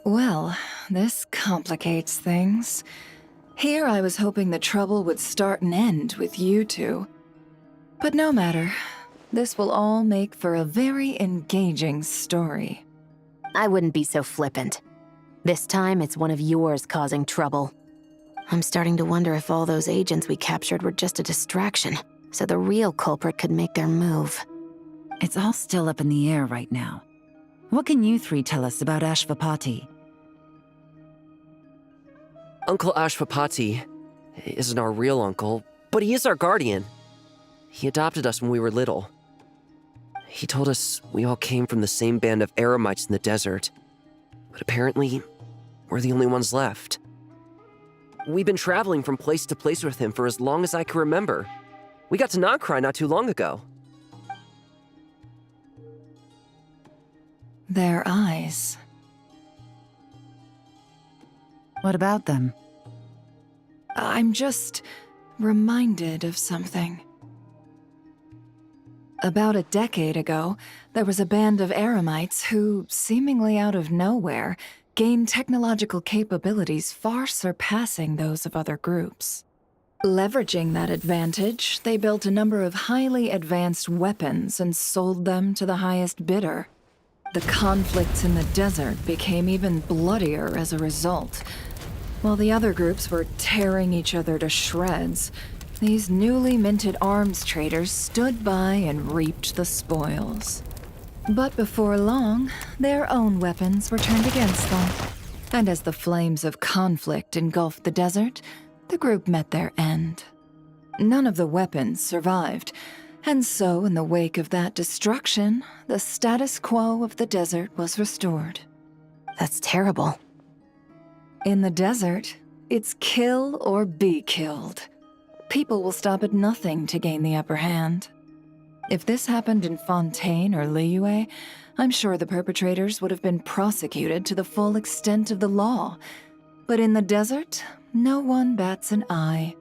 Well, this complicates things. Here I was hoping the trouble would start and end with you two. But no matter. This will all make for a very engaging story. I wouldn't be so flippant. This time, it's one of yours causing trouble. I'm starting to wonder if all those agents we captured were just a distraction, so the real culprit could make their move. It's all still up in the air right now. What can you three tell us about Ashvapati? Uncle Ashvapati isn't our real uncle, but he is our guardian. He adopted us when we were little. He told us we all came from the same band of eremites in the desert, but apparently, we're the only ones left. We've been traveling from place to place with him for as long as I can remember. We got to Nagcry not too long ago. Their eyes. What about them? I'm just reminded of something. About a decade ago, there was a band of eremites who, seemingly out of nowhere, gained technological capabilities far surpassing those of other groups. Leveraging that advantage, they built a number of highly advanced weapons and sold them to the highest bidder. The conflicts in the desert became even bloodier as a result. While the other groups were tearing each other to shreds, these newly minted arms traders stood by and reaped the spoils. But before long, their own weapons were turned against them. And as the flames of conflict engulfed the desert, the group met their end. None of the weapons survived, and so in the wake of that destruction, the status quo of the desert was restored. That's terrible. In the desert, it's kill or be killed. People will stop at nothing to gain the upper hand. If this happened in Fontaine or Liyue, I'm sure the perpetrators would have been prosecuted to the full extent of the law. But in the desert, no one bats an eye.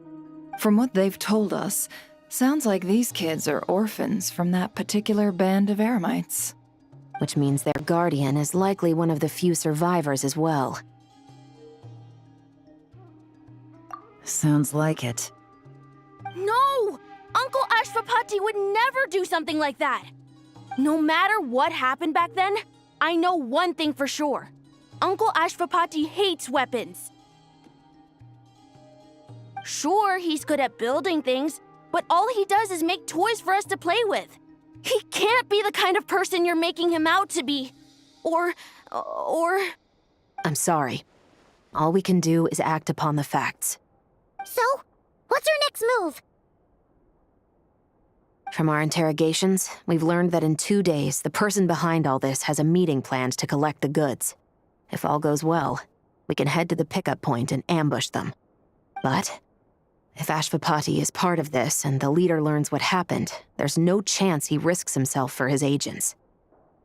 From what they've told us, sounds like these kids are orphans from that particular band of eremites. Which means their guardian is likely one of the few survivors as well. Sounds like it. No! Uncle Ashvapati would never do something like that! No matter what happened back then, I know one thing for sure. Uncle Ashvapati hates weapons. Sure, he's good at building things, but all he does is make toys for us to play with. He can't be the kind of person you're making him out to be. Or... I'm sorry. All we can do is act upon the facts. So, what's our next move? From our interrogations, we've learned that in 2 days, the person behind all this has a meeting planned to collect the goods. If all goes well, we can head to the pickup point and ambush them. But if Ashvapati is part of this and the leader learns what happened, there's no chance he risks himself for his agents.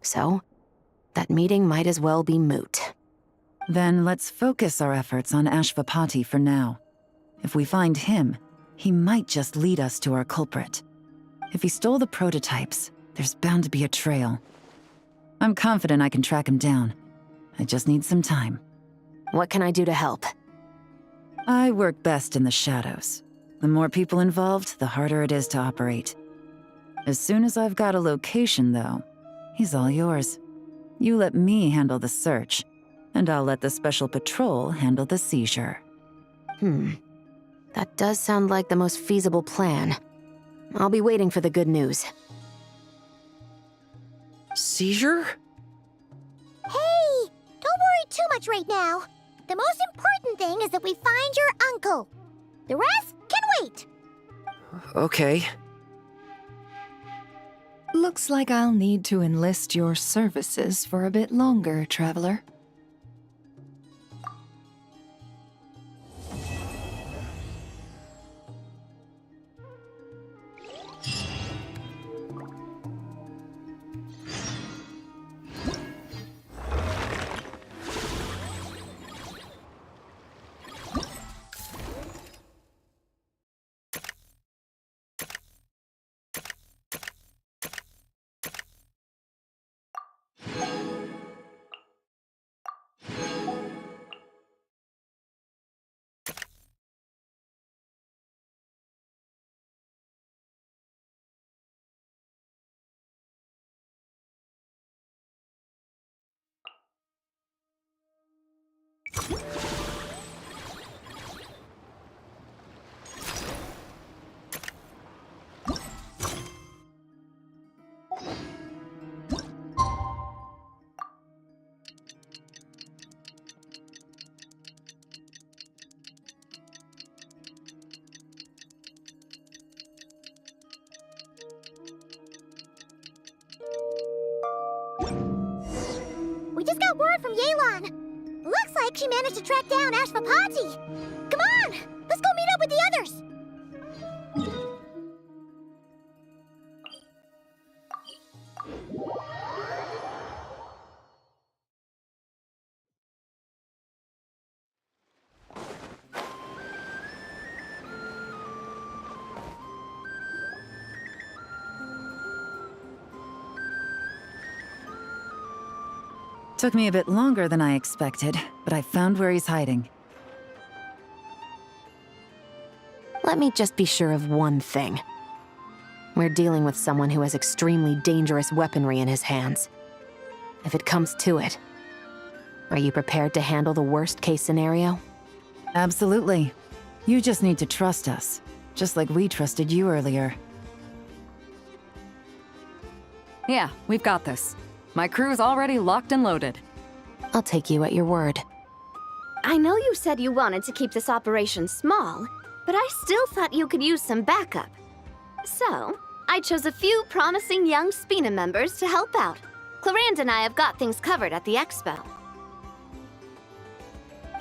So, that meeting might as well be moot. Then let's focus our efforts on Ashvapati for now. If we find him, he might just lead us to our culprit. If he stole the prototypes, there's bound to be a trail. I'm confident I can track him down. I just need some time. What can I do to help? I work best in the shadows. The more people involved, the harder it is to operate. As soon as I've got a location, though, he's all yours. You let me handle the search, and I'll let the special patrol handle the seizure. That does sound like the most feasible plan. I'll be waiting for the good news. Seizure? Hey! Don't worry too much right now. The most important thing is that we find your uncle. The rest can wait. Okay. Looks like I'll need to enlist your services for a bit longer, Traveler. just got word from Yelan. Looks like she managed to track down Ashvapati. Come on, let's go meet up with the others. Took me a bit longer than I expected, but I found where he's hiding. Let me just be sure of one thing. We're dealing with someone who has extremely dangerous weaponry in his hands. If it comes to it, are you prepared to handle the worst-case scenario? Absolutely. You just need to trust us, just like we trusted you earlier. Yeah, we've got this. My crew's already locked and loaded. I'll take you at your word. I know you said you wanted to keep this operation small, but I still thought you could use some backup. So, I chose a few promising young Spina members to help out. Clarand and I have got things covered at the expo.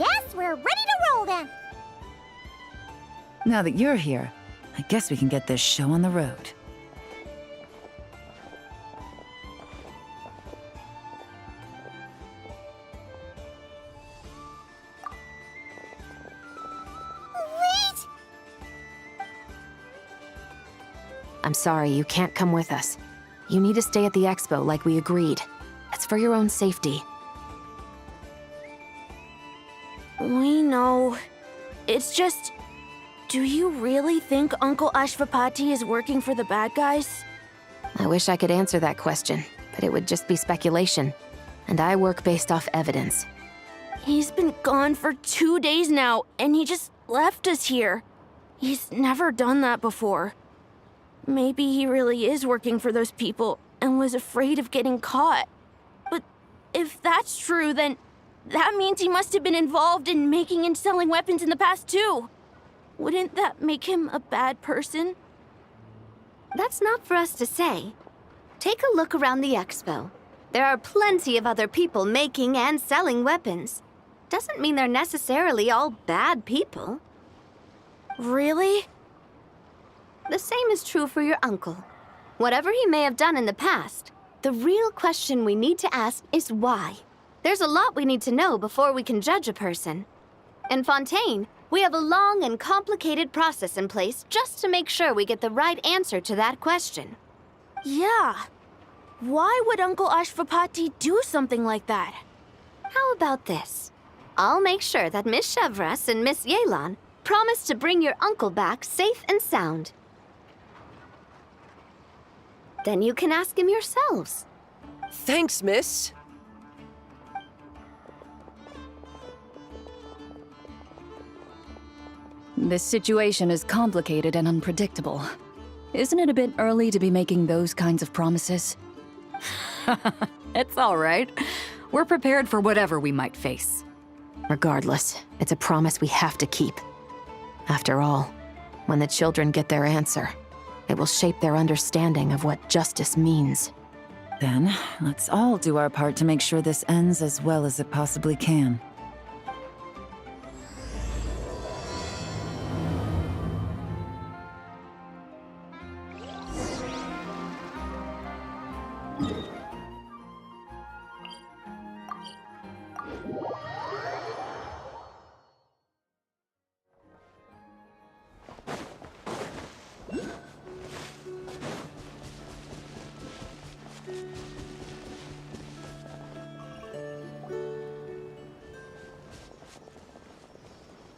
Yes, we're ready to roll then. Now that you're here, I guess we can get this show on the road. Wait! I'm sorry, you can't come with us. You need to stay at the expo like we agreed. It's for your own safety. We know. It's just... Do you really think Uncle Ashvapati is working for the bad guys? I wish I could answer that question, but it would just be speculation. And I work based off evidence. He's been gone for 2 days now, and he just left us here. He's never done that before. Maybe he really is working for those people and was afraid of getting caught. But if that's true, then that means he must have been involved in making and selling weapons in the past too. Wouldn't that make him a bad person? That's not for us to say. Take a look around the expo. There are plenty of other people making and selling weapons. Doesn't mean they're necessarily all bad people. Really? The same is true for your uncle. Whatever he may have done in the past, the real question we need to ask is why. There's a lot we need to know before we can judge a person. In Fontaine, we have a long and complicated process in place just to make sure we get the right answer to that question. Yeah. Why would Uncle Ashvapati do something like that? How about this? I'll make sure that Miss Chevras and Miss Yelan promise to bring your uncle back safe and sound. Then you can ask him yourselves. Thanks, miss. This situation is complicated and unpredictable. Isn't it a bit early to be making those kinds of promises? It's all right. We're prepared for whatever we might face. Regardless, it's a promise we have to keep. After all, when the children get their answer, it will shape their understanding of what justice means. Then, let's all do our part to make sure this ends as well as it possibly can.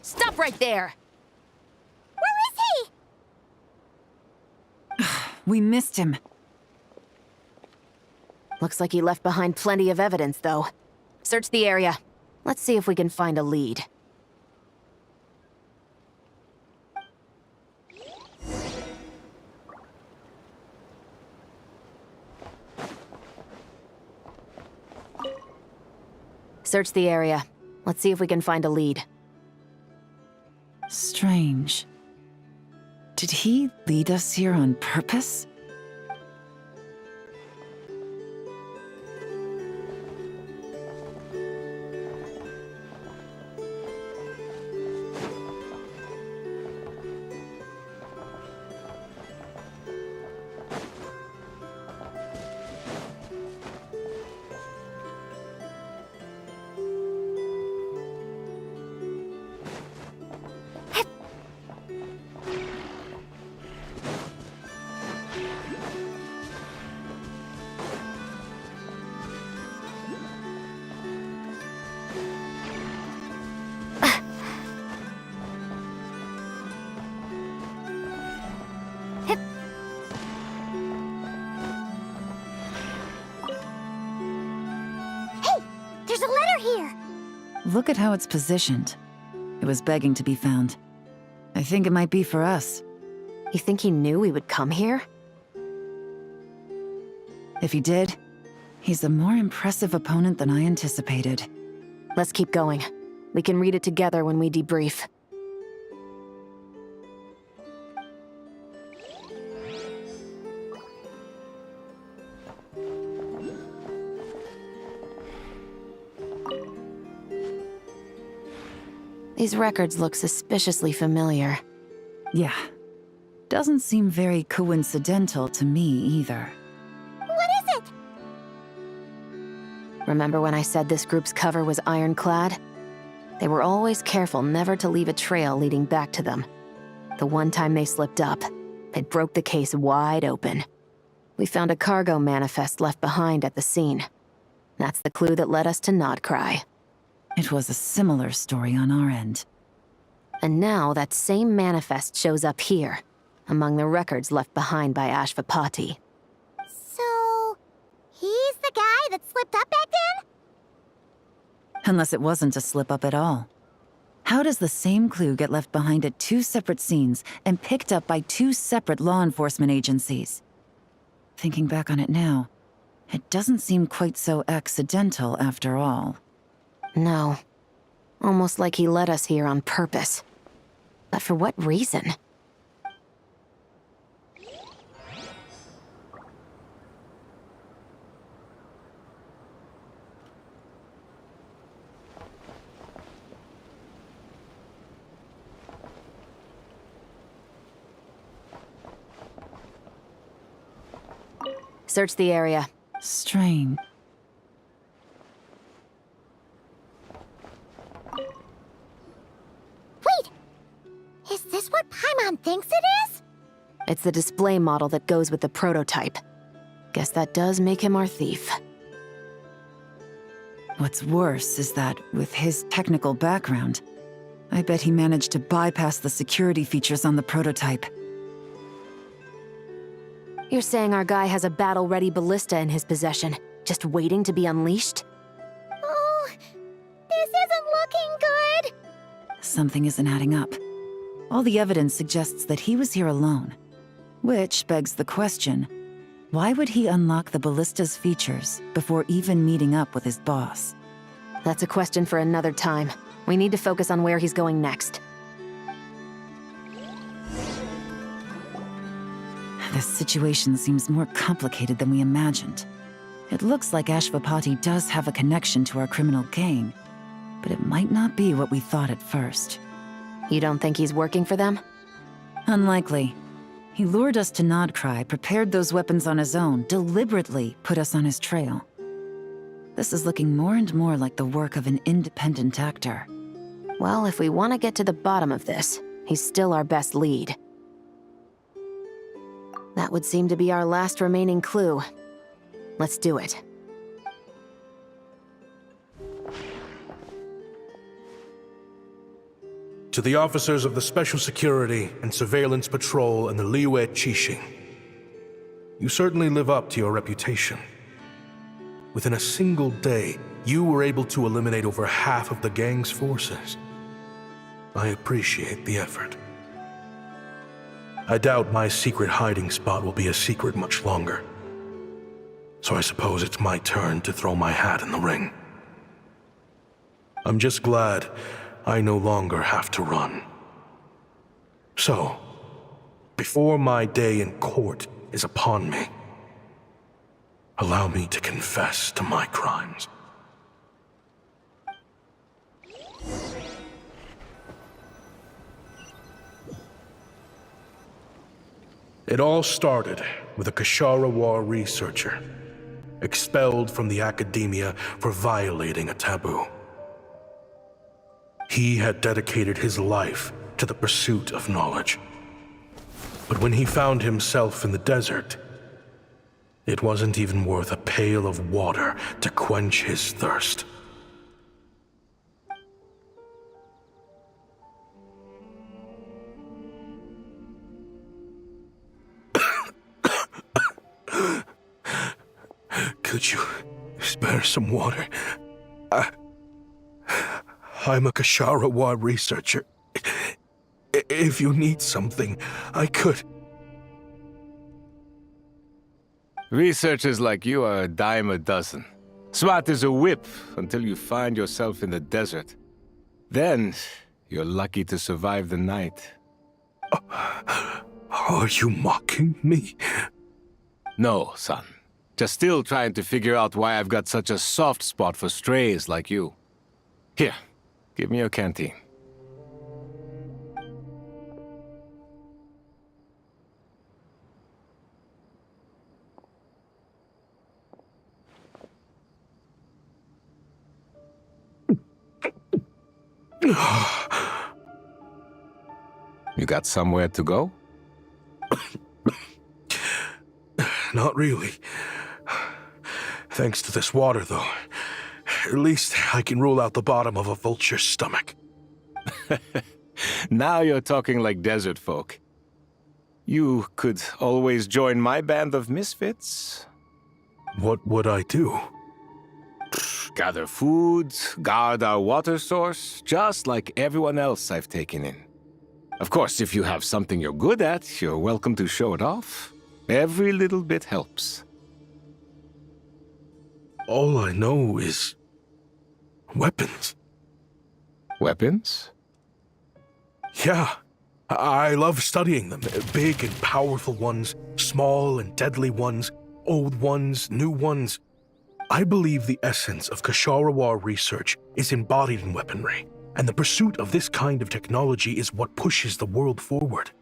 Stop right there! Where is he? We missed him. Looks like he left behind plenty of evidence, though. Search the area. Let's see if we can find a lead. Search the area. Let's see if we can find a lead. Strange. Did he lead us here on purpose? Look at how it's positioned. It was begging to be found. I think it might be for us. You think he knew we would come here? If he did, he's a more impressive opponent than I anticipated. Let's keep going. We can read it together when we debrief. These records look suspiciously familiar. Yeah. Doesn't seem very coincidental to me either. What is it? Remember when I said this group's cover was ironclad? They were always careful never to leave a trail leading back to them. The one time they slipped up, it broke the case wide open. We found a cargo manifest left behind at the scene. That's the clue that led us to Nodcry. It was a similar story on our end. And now that same manifest shows up here, among the records left behind by Ashvapati. So, he's the guy that slipped up back then? Unless it wasn't a slip-up at all. How does the same clue get left behind at two separate scenes and picked up by two separate law enforcement agencies? Thinking back on it now, it doesn't seem quite so accidental after all. No. Almost like he led us here on purpose. But for what reason? Search the area. Strange. Wait! Is this what Paimon thinks it is? It's the display model that goes with the prototype. Guess that does make him our thief. What's worse is that, with his technical background, I bet he managed to bypass the security features on the prototype. You're saying our guy has a battle-ready ballista in his possession, just waiting to be unleashed? Oh, this isn't looking good. Something isn't adding up. All the evidence suggests that he was here alone. Which begs the question, why would he unlock the ballista's features before even meeting up with his boss? That's a question for another time. We need to focus on where he's going next. This situation seems more complicated than we imagined. It looks like Ashvapati does have a connection to our criminal gang, but it might not be what we thought at first. You don't think he's working for them? Unlikely. He lured us to Nodcry, prepared those weapons on his own, deliberately put us on his trail. This is looking more and more like the work of an independent actor. Well, if we want to get to the bottom of this, he's still our best lead. That would seem to be our last remaining clue. Let's do it. To the officers of the Special Security and Surveillance Patrol and the Liyue Qixing, you certainly live up to your reputation. Within a single day, you were able to eliminate over half of the gang's forces. I appreciate the effort. I doubt my secret hiding spot will be a secret much longer. So I suppose it's my turn to throw my hat in the ring. I'm just glad I no longer have to run. So, before my day in court is upon me, allow me to confess to my crimes. It all started with a Kashara War researcher, expelled from the academia for violating a taboo. He had dedicated his life to the pursuit of knowledge. But when he found himself in the desert, it wasn't even worth a pail of water to quench his thirst. Could you spare some water? I'm a Kasharawa researcher. If you need something, I could. Researchers like you are a dime a dozen. Smart as a whip until you find yourself in the desert. Then, you're lucky to survive the night. Are you mocking me? No, son. Just still trying to figure out why I've got such a soft spot for strays like you. Here, give me your canteen. You got somewhere to go? Not really. Thanks to this water, though. At least I can rule out the bottom of a vulture's stomach. Now you're talking like desert folk. You could always join my band of misfits. What would I do? Gather food, guard our water source, just like everyone else I've taken in. Of course, if you have something you're good at, you're welcome to show it off. Every little bit helps. All I know is weapons. Weapons? Yeah, I love studying them. Big and powerful ones, small and deadly ones, old ones, new ones. I believe the essence of Kasharawa research is embodied in weaponry, and the pursuit of this kind of technology is what pushes the world forward.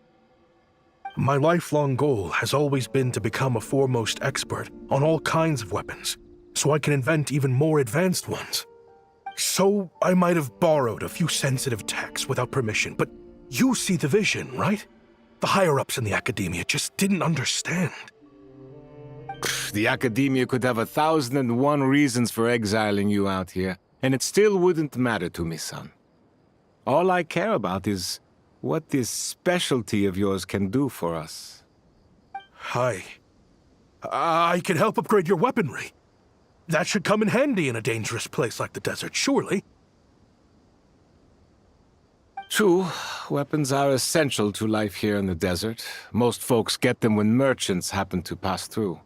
My lifelong goal has always been to become a foremost expert on all kinds of weapons, so I can invent even more advanced ones. So I might have borrowed a few sensitive techs without permission, but you see the vision, right? The higher-ups in the academia just didn't understand. The academia could have 1,001 reasons for exiling you out here, and it still wouldn't matter to me, son. All I care about is what this specialty of yours can do for us. I can help upgrade your weaponry. That should come in handy in a dangerous place like the desert, surely. True, weapons are essential to life here in the desert. Most folks get them when merchants happen to pass through.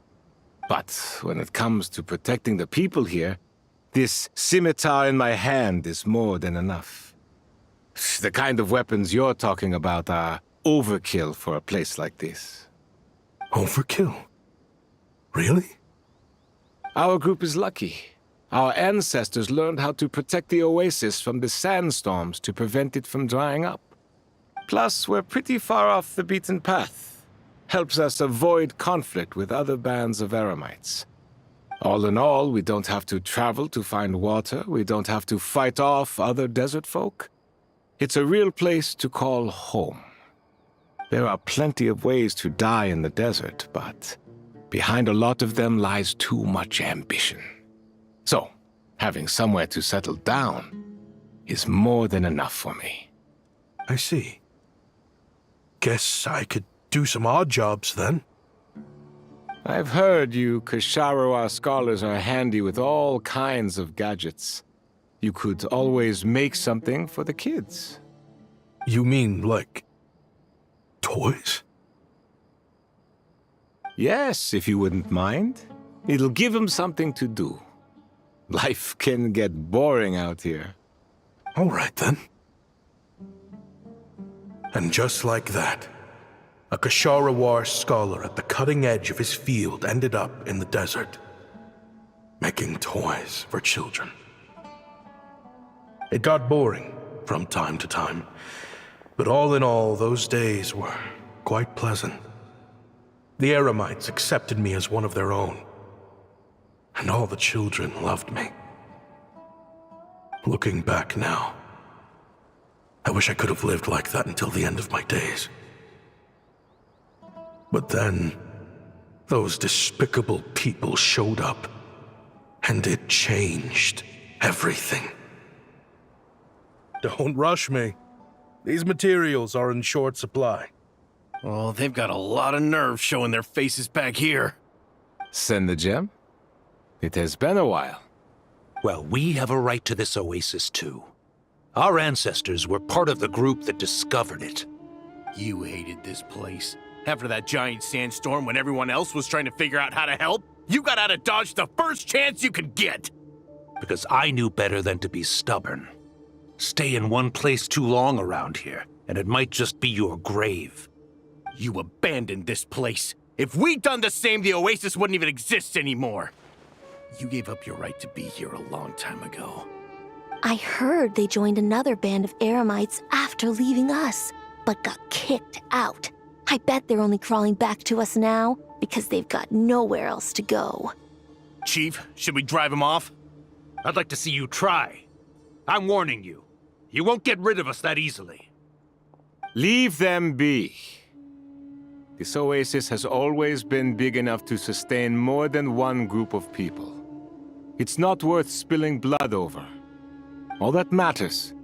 But when it comes to protecting the people here, this scimitar in my hand is more than enough. The kind of weapons you're talking about are overkill for a place like this. Overkill? Really? Our group is lucky. Our ancestors learned how to protect the oasis from the sandstorms to prevent it from drying up. Plus, we're pretty far off the beaten path. Helps us avoid conflict with other bands of Eremites. All in all, we don't have to travel to find water, we don't have to fight off other desert folk. It's a real place to call home. There are plenty of ways to die in the desert, but behind a lot of them lies too much ambition. So, having somewhere to settle down is more than enough for me. I see. Guess I could do some odd jobs then. I've heard you Kasharawa scholars are handy with all kinds of gadgets. You could always make something for the kids. You mean, like, toys? Yes, if you wouldn't mind. It'll give them something to do. Life can get boring out here. All right, then. And just like that, a Kasharawa scholar at the cutting edge of his field ended up in the desert, making toys for children. It got boring from time to time, but all in all, those days were quite pleasant. The Eremites accepted me as one of their own, and all the children loved me. Looking back now, I wish I could have lived like that until the end of my days. But then, those despicable people showed up, and it changed everything. Don't rush me. These materials are in short supply. Oh, they've got a lot of nerve showing their faces back here. Send the gem? It has been a while. Well, we have a right to this oasis too. Our ancestors were part of the group that discovered it. You hated this place. After that giant sandstorm when everyone else was trying to figure out how to help, you got out of Dodge the first chance you could get! Because I knew better than to be stubborn. Stay in one place too long around here, and it might just be your grave. You abandoned this place. If we'd done the same, the Oasis wouldn't even exist anymore. You gave up your right to be here a long time ago. I heard they joined another band of Eremites after leaving us, but got kicked out. I bet they're only crawling back to us now because they've got nowhere else to go. Chief, should we drive him off? I'd like to see you try. I'm warning you. You won't get rid of us that easily. Leave them be. This oasis has always been big enough to sustain more than one group of people. It's not worth spilling blood over. All that matters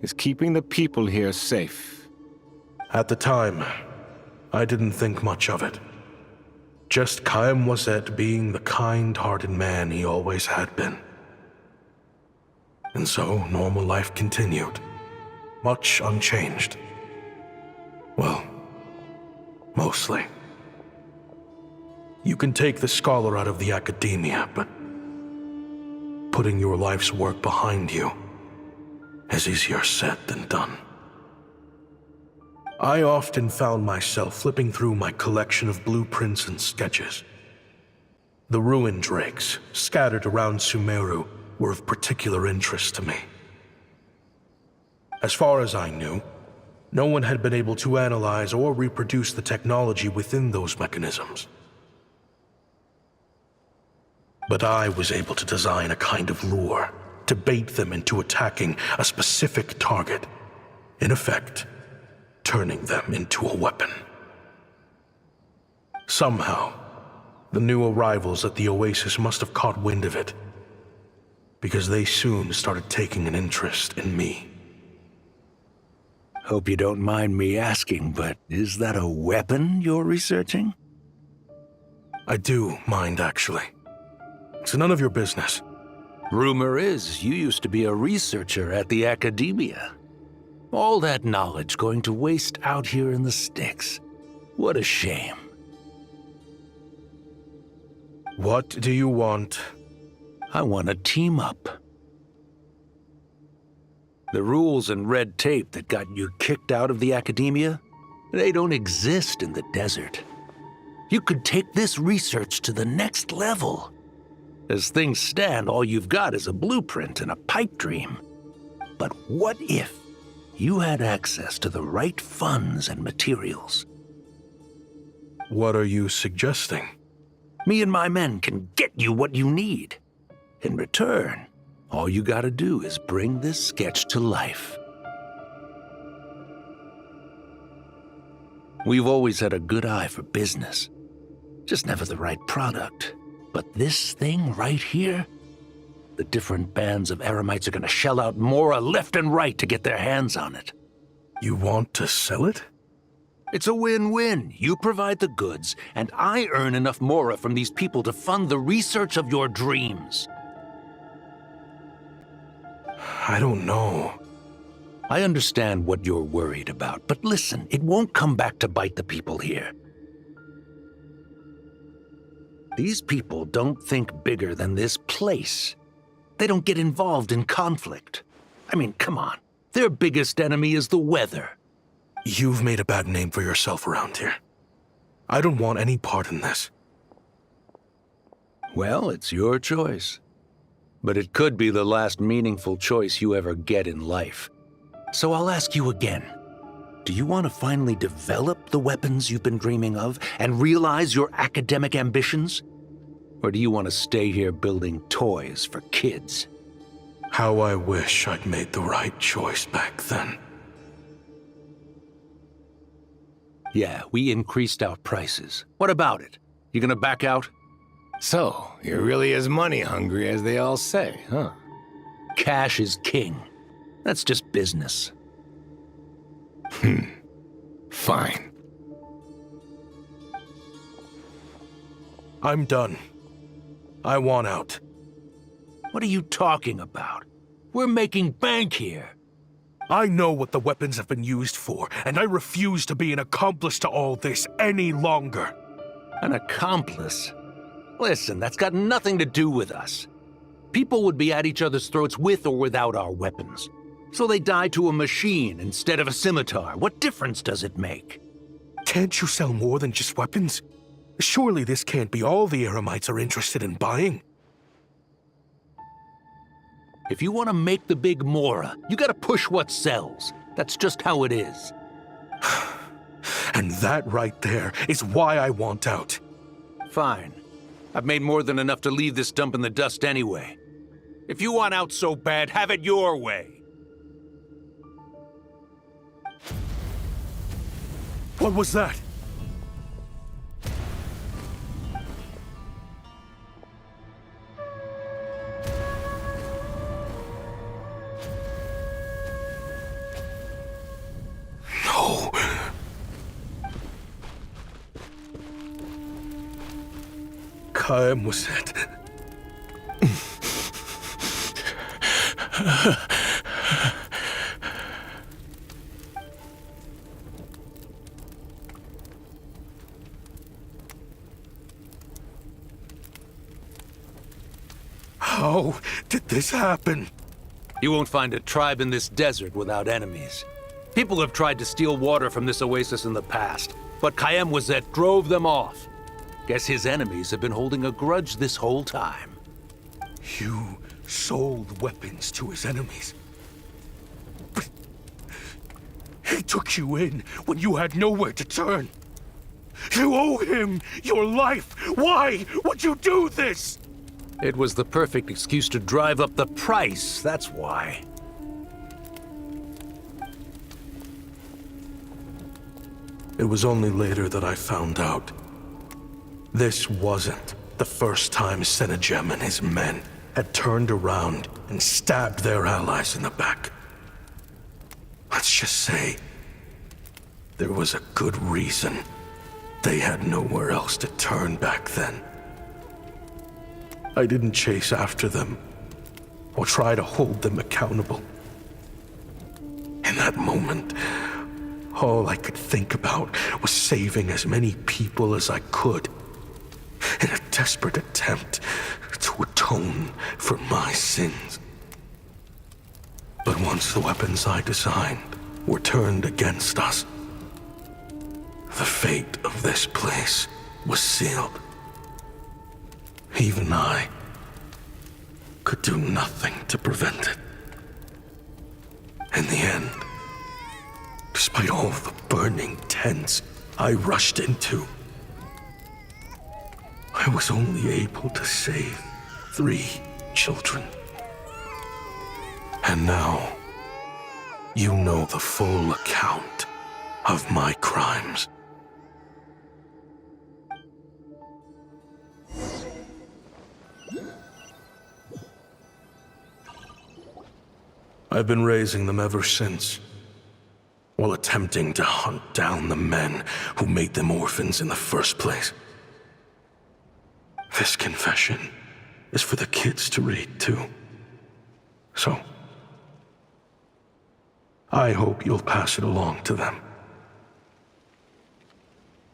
is keeping the people here safe. At the time, I didn't think much of it. Just Chaim Wazet being the kind-hearted man he always had been. And so, normal life continued, much unchanged. Well, mostly. You can take the scholar out of the academia, but putting your life's work behind you is easier said than done. I often found myself flipping through my collection of blueprints and sketches. The ruin drakes scattered around Sumeru were of particular interest to me. As far as I knew, no one had been able to analyze or reproduce the technology within those mechanisms. But I was able to design a kind of lure to bait them into attacking a specific target, in effect, turning them into a weapon. Somehow, the new arrivals at the Oasis must have caught wind of it, because they soon started taking an interest in me. Hope you don't mind me asking, but is that a weapon you're researching? I do mind, actually. It's none of your business. Rumor is you used to be a researcher at the academia. All that knowledge going to waste out here in the sticks. What a shame. What do you want? I want to team up. The rules and red tape that got you kicked out of the academia, they don't exist in the desert. You could take this research to the next level. As things stand, all you've got is a blueprint and a pipe dream. But what if you had access to the right funds and materials? What are you suggesting? Me and my men can get you what you need. In return, all you gotta do is bring this sketch to life. We've always had a good eye for business, just never the right product. But this thing right here, the different bands of Eremites are gonna shell out Mora left and right to get their hands on it. You want to sell it? It's a win-win. You provide the goods, and I earn enough Mora from these people to fund the research of your dreams. I don't know. I understand what you're worried about, but listen, it won't come back to bite the people here. These people don't think bigger than this place. They don't get involved in conflict. I mean, come on. Their biggest enemy is the weather. You've made a bad name for yourself around here. I don't want any part in this. Well, it's your choice. But it could be the last meaningful choice you ever get in life. So I'll ask you again. Do you want to finally develop the weapons you've been dreaming of and realize your academic ambitions? Or do you want to stay here building toys for kids? How I wish I'd made the right choice back then. Yeah, we increased our prices. What about it? You gonna back out? So, you're really as money hungry as they all say, huh? Cash is king. That's just business. Fine. I'm done. I want out. What are you talking about? We're making bank here. I know what the weapons have been used for, and I refuse to be an accomplice to all this any longer. An accomplice? Listen, that's got nothing to do with us. People would be at each other's throats with or without our weapons. So they die to a machine instead of a scimitar. What difference does it make? Can't you sell more than just weapons? Surely this can't be all the Eremites are interested in buying. If you want to make the big Mora, you gotta push what sells. That's just how it is. And that right there is why I want out. Fine. I've made more than enough to leave this dump in the dust anyway. If you want out so bad, have it your way. What was that? No. Kaem was it. How did this happen? You won't find a tribe in this desert without enemies. People have tried to steal water from this oasis in the past, but Kaem Wazet drove them off. Guess his enemies have been holding a grudge this whole time. You sold weapons to his enemies. But he took you in when you had nowhere to turn. You owe him your life. Why would you do this? It was the perfect excuse to drive up the price, that's why. It was only later that I found out. This wasn't the first time Senejem and his men had turned around and stabbed their allies in the back. Let's just say, there was a good reason they had nowhere else to turn back then. I didn't chase after them or try to hold them accountable. In that moment, all I could think about was saving as many people as I could in a desperate attempt to atone for my sins. But once the weapons I designed were turned against us, the fate of this place was sealed. Even I could do nothing to prevent it. In the end, despite all the burning tents I rushed into, I was only able to save 3 children. And now, you know the full account of my crimes. I've been raising them ever since, while attempting to hunt down the men who made them orphans in the first place. This confession is for the kids to read, too. So, I hope you'll pass it along to them.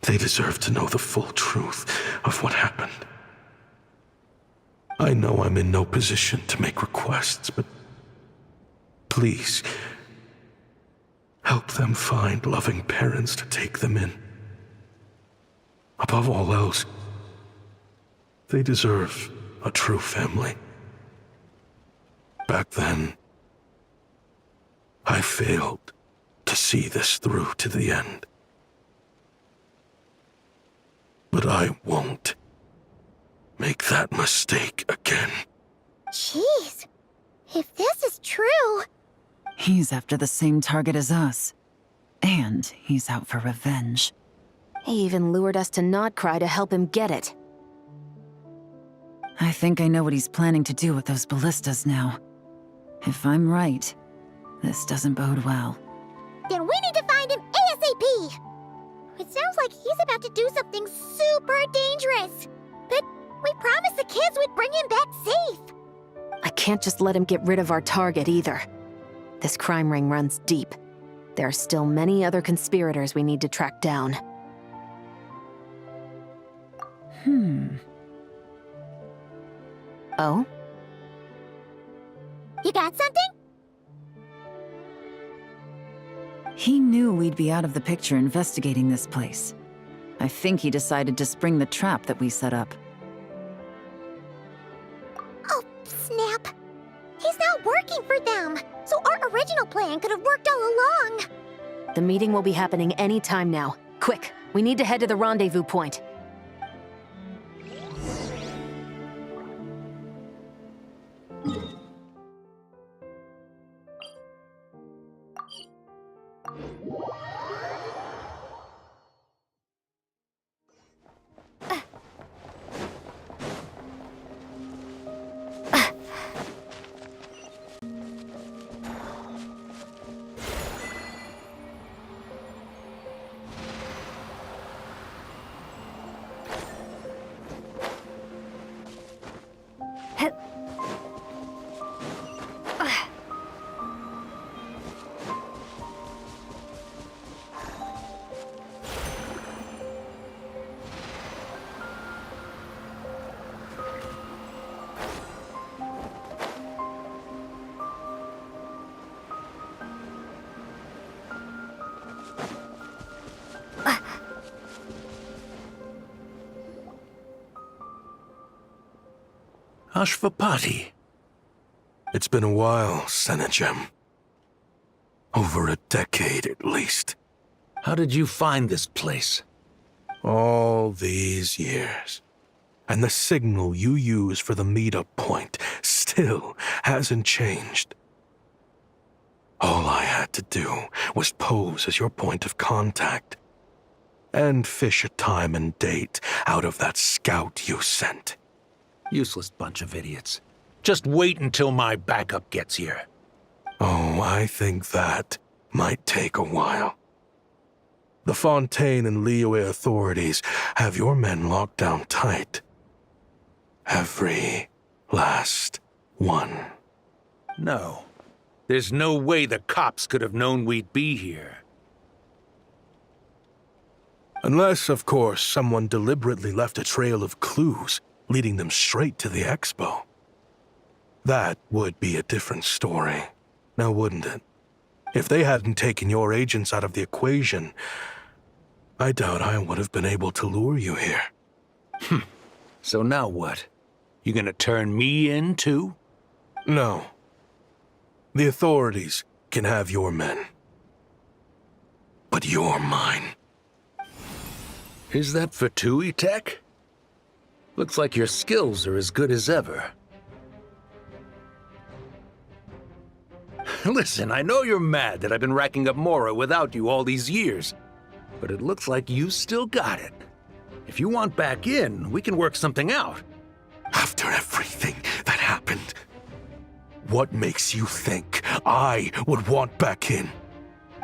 They deserve to know the full truth of what happened. I know I'm in no position to make requests, but please, help them find loving parents to take them in. Above all else, they deserve a true family. Back then, I failed to see this through to the end. But I won't make that mistake again. Jeez, if this is true... He's after the same target as us. And he's out for revenge. He even lured us to Notcry to help him get it. I think I know what he's planning to do with those ballistas now. If I'm right, this doesn't bode well. Then we need to find him ASAP! It sounds like he's about to do something super dangerous. But we promised the kids we'd bring him back safe. I can't just let him get rid of our target either. This crime ring runs deep. There are still many other conspirators we need to track down. Oh? You got something? He knew we'd be out of the picture investigating this place. I think he decided to spring the trap that we set up. Oh, snap. He's not working for them, so our original plan could have worked all along. The meeting will be happening any time now. Quick, we need to head to the rendezvous point. Ashvapati. It's been a while, Senegem. Over a decade at least. How did you find this place? All these years. And the signal you use for the meetup point still hasn't changed. All I had to do was pose as your point of contact. And fish a time and date out of that scout you sent. Useless bunch of idiots. Just wait until my backup gets here. Oh, I think that might take a while. The Fontaine and Liyue authorities have your men locked down tight. Every last one. No. There's no way the cops could have known we'd be here. Unless, of course, someone deliberately left a trail of clues, leading them straight to the expo. That would be a different story, now wouldn't it? If they hadn't taken your agents out of the equation, I doubt I would have been able to lure you here. So now what? You gonna turn me in, too? No. The authorities can have your men. But you're mine. Is that for Tui Tech? Looks like your skills are as good as ever. Listen, I know you're mad that I've been racking up Mora without you all these years, but it looks like you still got it. If you want back in, we can work something out. After everything that happened, what makes you think I would want back in?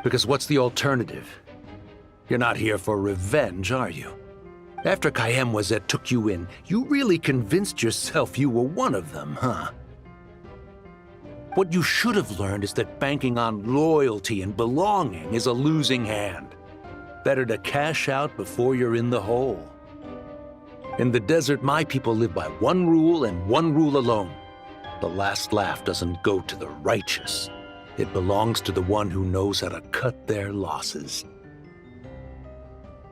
Because what's the alternative? You're not here for revenge, are you? After Kayemwazet took you in, you really convinced yourself you were one of them, huh? What you should have learned is that banking on loyalty and belonging is a losing hand. Better to cash out before you're in the hole. In the desert, my people live by one rule and one rule alone. The last laugh doesn't go to the righteous. It belongs to the one who knows how to cut their losses.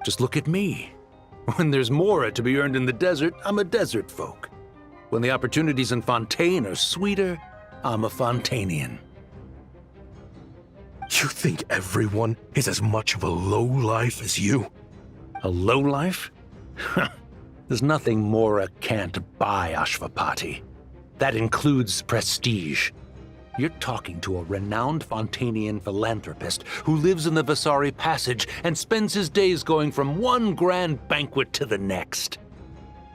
Just look at me. When there's Mora to be earned in the desert, I'm a desert folk. When the opportunities in Fontaine are sweeter, I'm a Fontanian. You think everyone is as much of a lowlife as you? A lowlife? There's nothing Mora can't buy, Ashvapati. That includes prestige. You're talking to a renowned Fontanian philanthropist who lives in the Vasari Passage and spends his days going from one grand banquet to the next.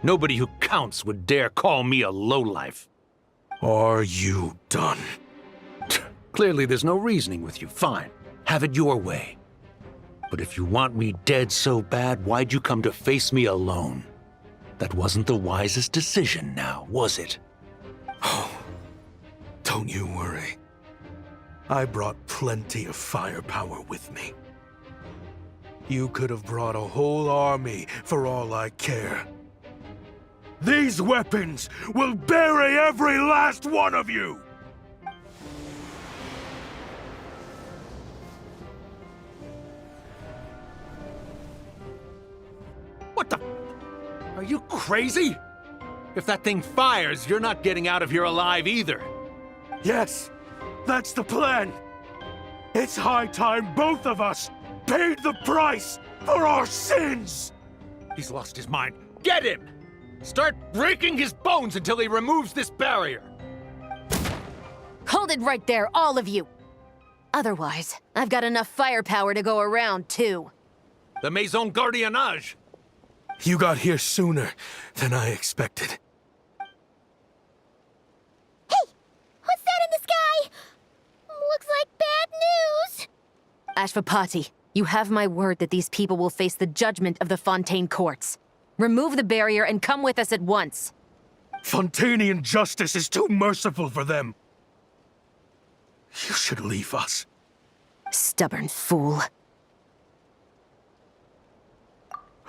Nobody who counts would dare call me a lowlife. Are you done? Clearly there's no reasoning with you. Fine. Have it your way. But if you want me dead so bad, why'd you come to face me alone? That wasn't the wisest decision now, was it? Oh, don't you worry. I brought plenty of firepower with me. You could have brought a whole army for all I care. These weapons will bury every last one of you! What the? Are you crazy? If that thing fires, you're not getting out of here alive either. Yes, that's the plan. It's high time both of us paid the price for our sins! He's lost his mind. Get him! Start breaking his bones until he removes this barrier. Hold it right there, all of you! Otherwise, I've got enough firepower to go around, too. The Maison Gardiennage! You got here sooner than I expected. Hey! What's that in the sky? Looks like bad news! Ashvapati, you have my word that these people will face the judgment of the Fontaine courts. Remove the barrier and come with us at once. Fontainian justice is too merciful for them. You should leave us. Stubborn fool.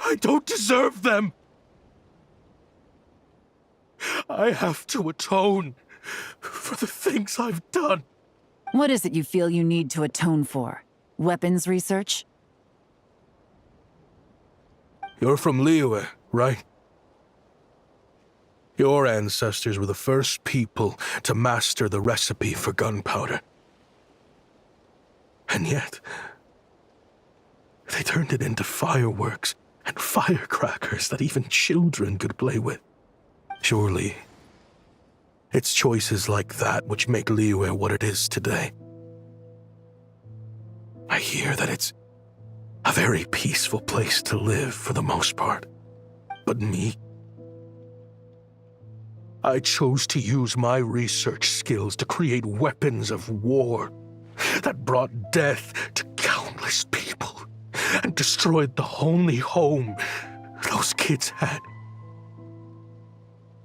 I don't deserve them. I have to atone for the things I've done. What is it you feel you need to atone for? Weapons research? You're from Liyue, right? Your ancestors were the first people to master the recipe for gunpowder. And yet, they turned it into fireworks and firecrackers that even children could play with. Surely, it's choices like that which make Liyue what it is today. I hear that it's a very peaceful place to live for the most part. But me? I chose to use my research skills to create weapons of war that brought death to countless people and destroyed the only home those kids had.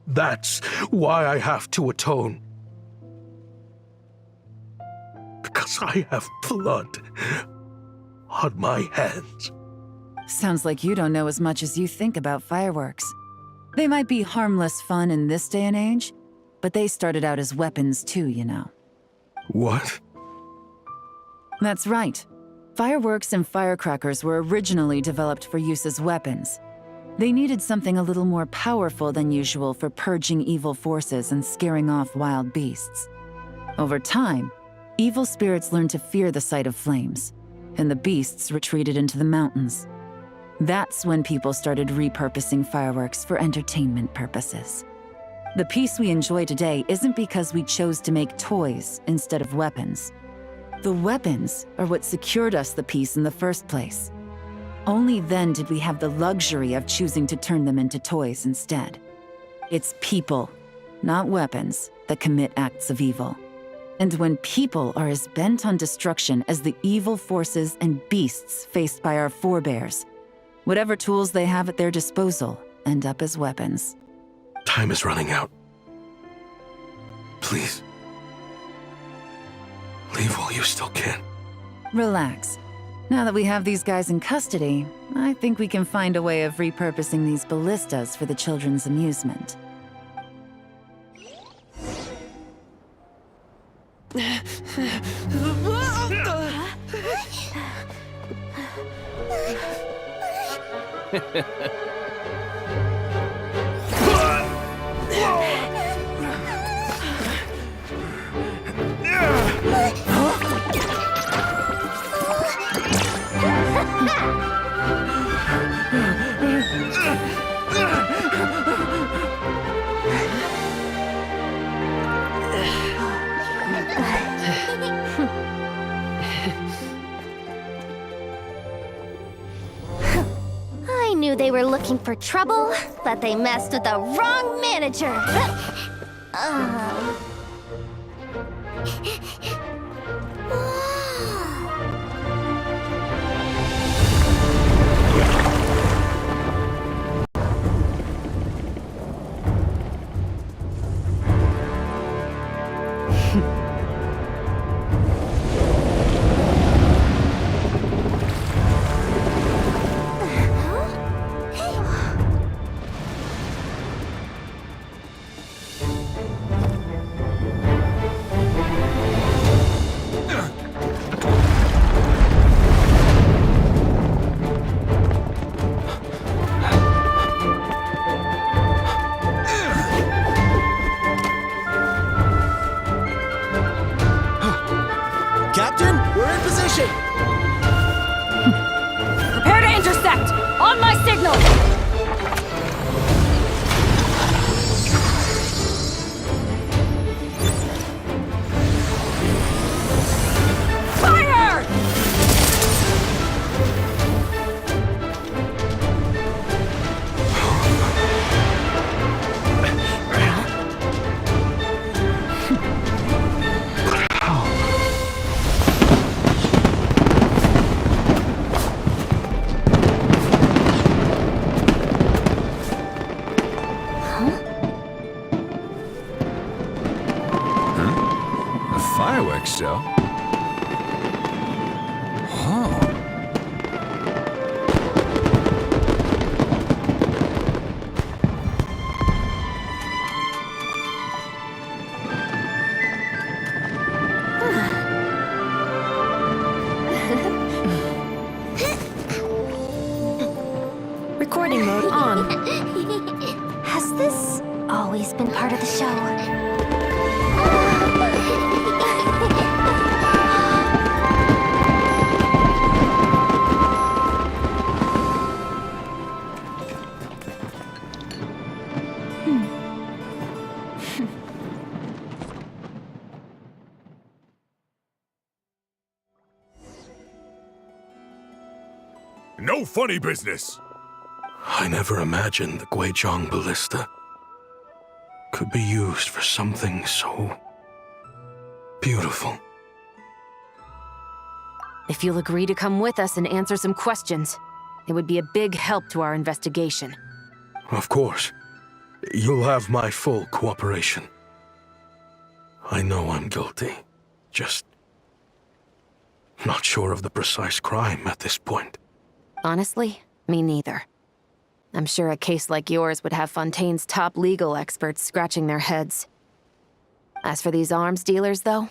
That's why I have to atone. Because I have blood on my hands. Sounds like you don't know as much as you think about fireworks. They might be harmless fun in this day and age, but they started out as weapons too, you know. What? That's right. Fireworks and firecrackers were originally developed for use as weapons. They needed something a little more powerful than usual for purging evil forces and scaring off wild beasts. Over time, evil spirits learned to fear the sight of flames, and the beasts retreated into the mountains. That's when people started repurposing fireworks for entertainment purposes. The peace we enjoy today isn't because we chose to make toys instead of weapons. The weapons are what secured us the peace in the first place. Only then did we have the luxury of choosing to turn them into toys instead. It's people, not weapons, that commit acts of evil. And when people are as bent on destruction as the evil forces and beasts faced by our forebears, whatever tools they have at their disposal end up as weapons. Time is running out. Please. Leave while you still can. Relax. Now that we have these guys in custody, I think we can find a way of repurposing these ballistas for the children's amusement. I knew they were looking for trouble, but they messed with the wrong manager. fireworks show? Huh. Recording mode on. Has this always been part of the show? No funny business! I never imagined the Guizhong ballista could be used for something so beautiful. If you'll agree to come with us and answer some questions, it would be a big help to our investigation. Of course. You'll have my full cooperation. I know I'm guilty. Just not sure of the precise crime at this point. Honestly, me neither. I'm sure a case like yours would have Fontaine's top legal experts scratching their heads. As for these arms dealers, though,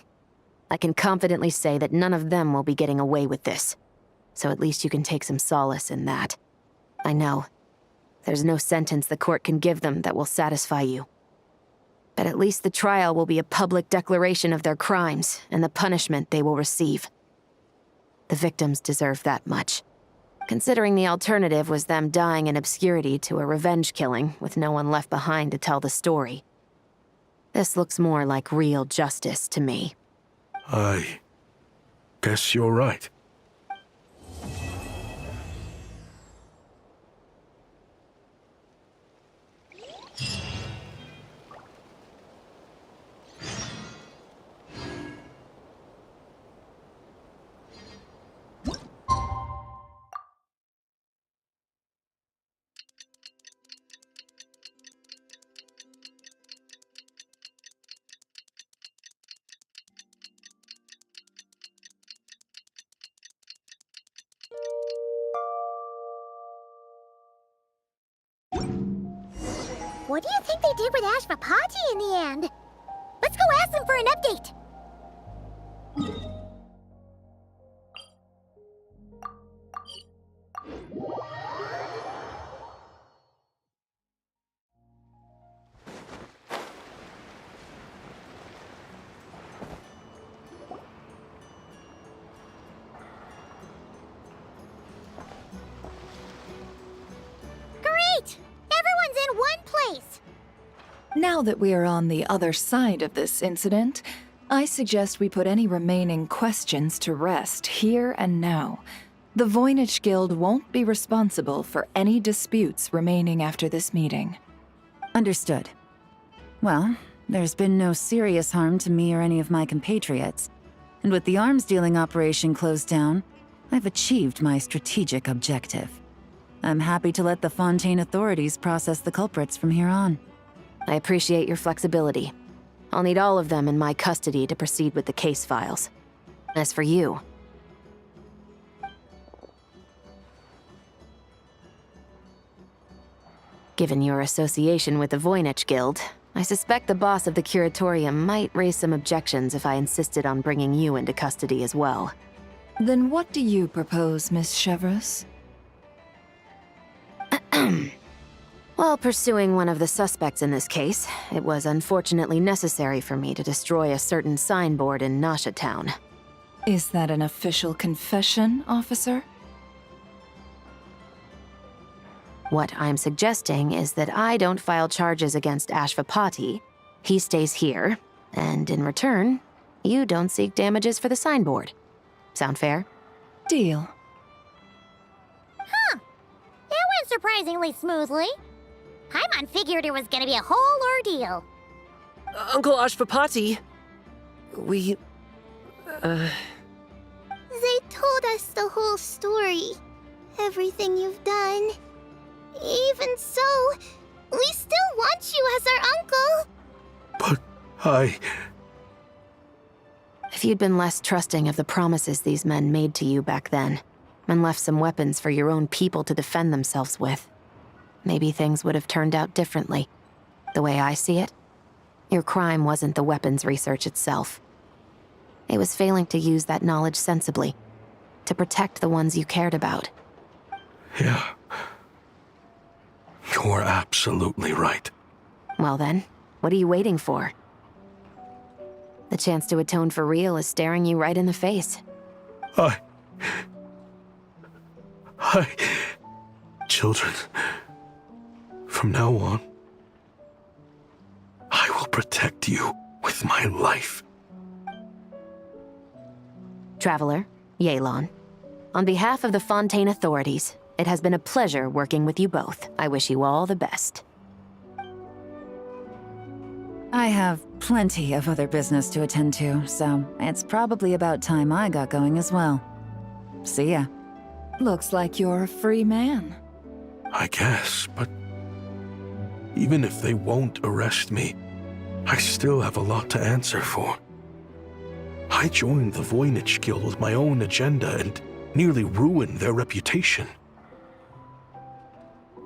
I can confidently say that none of them will be getting away with this. So at least you can take some solace in that. I know. There's no sentence the court can give them that will satisfy you. But at least the trial will be a public declaration of their crimes and the punishment they will receive. The victims deserve that much. Considering the alternative was them dying in obscurity to a revenge killing with no one left behind to tell the story. This looks more like real justice to me. I guess you're right. What do you think they did with Ashvapati in the end? Let's go ask them for an update. Great! Everyone's in one place! Now that we are on the other side of this incident, I suggest we put any remaining questions to rest here and now. The Voynich Guild won't be responsible for any disputes remaining after this meeting. Understood. Well, there's been no serious harm to me or any of my compatriots. And with the arms dealing operation closed down, I've achieved my strategic objective. I'm happy to let the Fontaine authorities process the culprits from here on. I appreciate your flexibility. I'll need all of them in my custody to proceed with the case files. As for you... Given your association with the Voynich Guild, I suspect the boss of the Curatorium might raise some objections if I insisted on bringing you into custody as well. Then what do you propose, Miss Chevreuse? While pursuing one of the suspects in this case, it was unfortunately necessary for me to destroy a certain signboard in Nasha Town. Is that an official confession, officer? What I'm suggesting is that I don't file charges against Ashvapati, he stays here, and in return, you don't seek damages for the signboard. Sound fair? Deal. Huh. That went surprisingly smoothly. Paimon figured it was gonna be a whole ordeal. Uncle Ashvapati, we... They told us the whole story. Everything you've done. Even so, we still want you as our uncle. But I... If you'd been less trusting of the promises these men made to you back then, and left some weapons for your own people to defend themselves with, maybe things would have turned out differently. The way I see it, your crime wasn't the weapons research itself. It was failing to use that knowledge sensibly, to protect the ones you cared about. Yeah. You're absolutely right. Well then, what are you waiting for? The chance to atone for real is staring you right in the face. Children, from now on, I will protect you with my life. Traveler, Yelan, on behalf of the Fontaine authorities, it has been a pleasure working with you both. I wish you all the best. I have plenty of other business to attend to, so it's probably about time I got going as well. See ya. Looks like you're a free man. I guess, but even if they won't arrest me, I still have a lot to answer for. I joined the Voynich Guild with my own agenda and nearly ruined their reputation.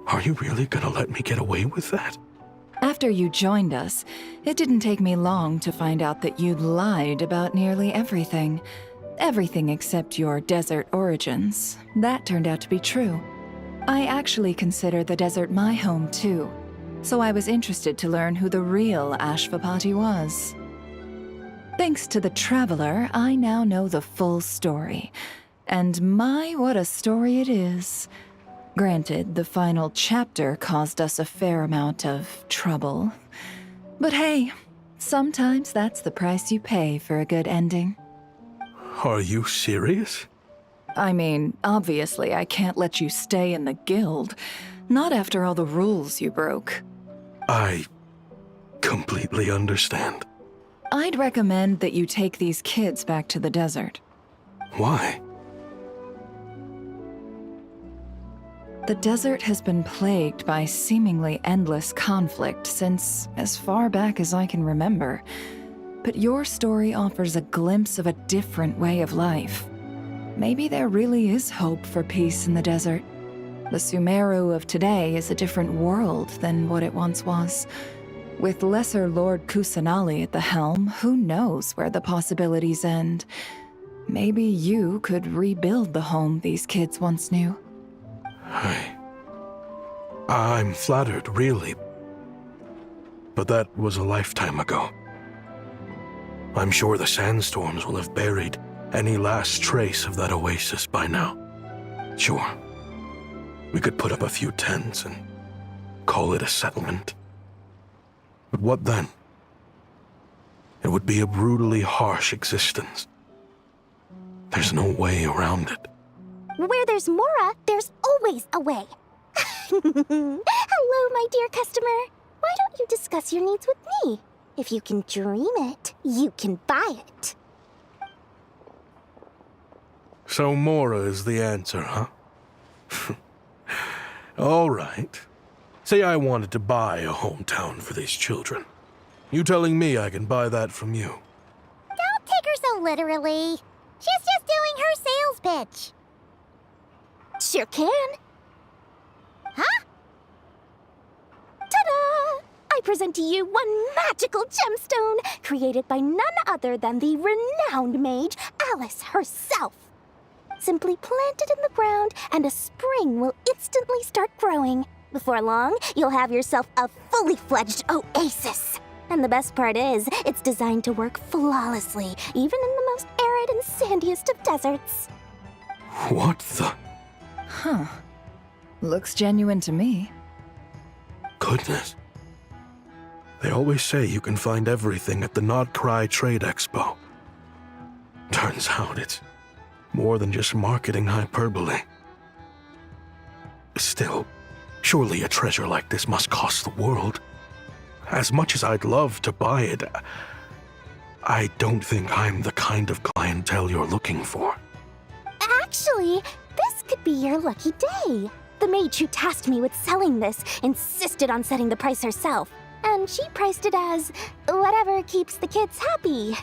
Are you really gonna let me get away with that? After you joined us, it didn't take me long to find out that you'd lied about nearly everything. Everything except your desert origins. That turned out to be true. I actually consider the desert my home too, so I was interested to learn who the real Ashvapati was. Thanks to the Traveler, I now know the full story. And my, what a story it is. Granted, the final chapter caused us a fair amount of trouble. But hey, sometimes that's the price you pay for a good ending. Are you serious? I mean, obviously I can't let you stay in the guild. Not after all the rules you broke. I completely understand. I'd recommend that you take these kids back to the desert. Why? The desert has been plagued by seemingly endless conflict since as far back as I can remember. But your story offers a glimpse of a different way of life. Maybe there really is hope for peace in the desert. The Sumeru of today is a different world than what it once was. With Lesser Lord Kusanali at the helm, who knows where the possibilities end? Maybe you could rebuild the home these kids once knew. I'm flattered, really. But that was a lifetime ago. I'm sure the sandstorms will have buried any last trace of that oasis by now. Sure, we could put up a few tents and call it a settlement. But what then? It would be a brutally harsh existence. There's no way around it. Where there's Mora, there's always a way. Hello, my dear customer. Why don't you discuss your needs with me? If you can dream it, you can buy it. So Mora is the answer, huh? All right. Say I wanted to buy a hometown for these children. You telling me I can buy that from you? Don't take her so literally. She's just doing her sales pitch. Sure can. Huh? Ta-da! I present to you one magical gemstone created by none other than the renowned mage Alice herself. Simply plant it in the ground and a spring will instantly start growing. Before long, you'll have yourself a fully fledged oasis. And the best part is, it's designed to work flawlessly, even in the most arid and sandiest of deserts. What the? Huh. Looks genuine to me. Goodness. They always say you can find everything at the Not Cry Trade Expo. Turns out it's more than just marketing hyperbole. Still, surely a treasure like this must cost the world. As much as I'd love to buy it, I don't think I'm the kind of clientele you're looking for. Actually, this could be your lucky day. The mage who tasked me with selling this insisted on setting the price herself, and she priced it as whatever keeps the kids happy.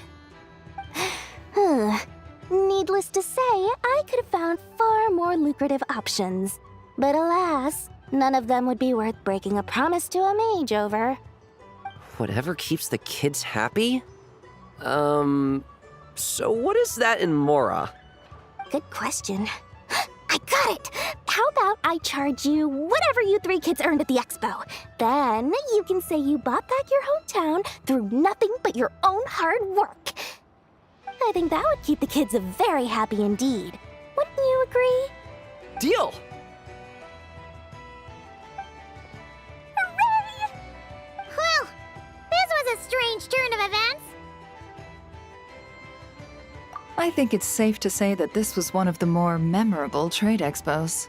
Needless to say, I could have found far more lucrative options. But alas, none of them would be worth breaking a promise to a mage over. Whatever keeps the kids happy? So what is that in Mora? Good question. I got it! How about I charge you whatever you 3 kids earned at the expo? Then you can say you bought back your hometown through nothing but your own hard work. I think that would keep the kids very happy indeed. Wouldn't you agree? Deal! Hooray! Well, this was a strange turn of events. I think it's safe to say that this was one of the more memorable trade expos.